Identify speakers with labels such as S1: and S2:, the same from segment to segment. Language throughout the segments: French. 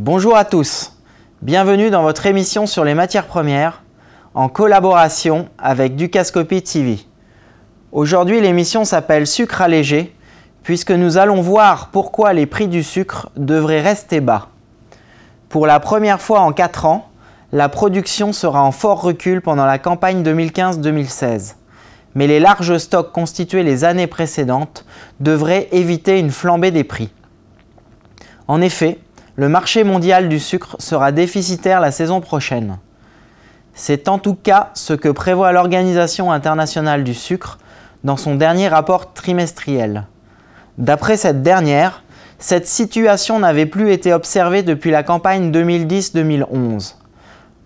S1: Bonjour à tous, bienvenue dans votre émission sur les matières premières en collaboration avec Dukascopy TV. Aujourd'hui, l'émission s'appelle Sucre allégé puisque nous allons voir pourquoi les prix du sucre devraient rester bas. Pour la première fois en 4 ans, la production sera en fort recul pendant la campagne 2015-2016. Mais les larges stocks constitués les années précédentes devraient éviter une flambée des prix. En effet, le marché mondial du sucre sera déficitaire la saison prochaine. C'est en tout cas ce que prévoit l'Organisation internationale du sucre dans son dernier rapport trimestriel. D'après cette dernière, cette situation n'avait plus été observée depuis la campagne 2010-2011.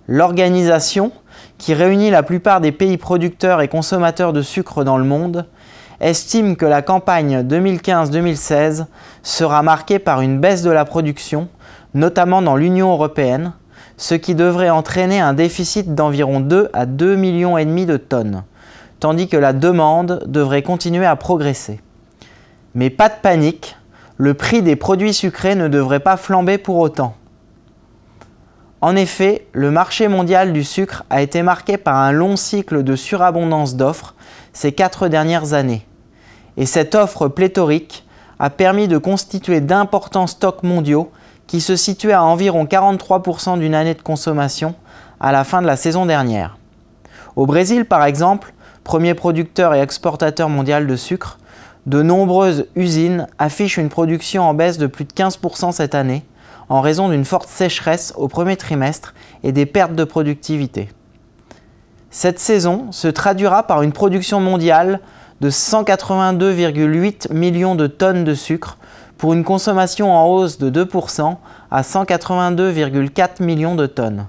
S1: L'organisation, qui réunit la plupart des pays producteurs et consommateurs de sucre dans le monde, estime que la campagne 2015-2016 sera marquée par une baisse de la production, notamment dans l'Union européenne, ce qui devrait entraîner un déficit d'environ 2 à 2,5 millions de tonnes, tandis que la demande devrait continuer à progresser. Mais pas de panique, le prix des produits sucrés ne devrait pas flamber pour autant. En effet, le marché mondial du sucre a été marqué par un long cycle de surabondance d'offres ces 4 dernières années. Et cette offre pléthorique a permis de constituer d'importants stocks mondiaux qui se situaient à environ 43% d'une année de consommation à la fin de la saison dernière. Au Brésil, par exemple, premier producteur et exportateur mondial de sucre, de nombreuses usines affichent une production en baisse de plus de 15% cette année, en raison d'une forte sécheresse au premier trimestre et des pertes de productivité. Cette saison se traduira par une production mondiale de 182,8 millions de tonnes de sucre pour une consommation en hausse de 2% à 182,4 millions de tonnes.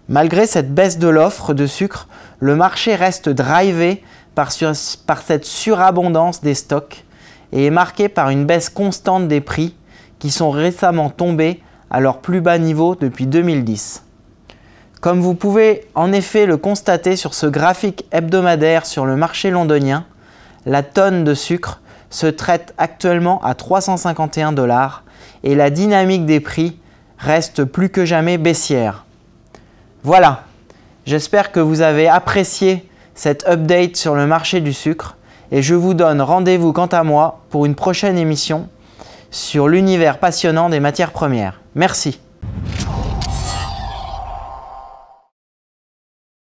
S1: Malgré cette baisse de l'offre de sucre, le marché reste drivé par cette surabondance des stocks et est marqué par une baisse constante des prix qui sont récemment tombés à leur plus bas niveau depuis 2010. Comme vous pouvez en effet le constater sur ce graphique hebdomadaire sur le marché londonien, la tonne de sucre se traite actuellement à 351 $ et la dynamique des prix reste plus que jamais baissière. Voilà, j'espère que vous avez apprécié cette update sur le marché du sucre et je vous donne rendez-vous quant à moi pour une prochaine émission sur l'univers passionnant des matières premières. Merci.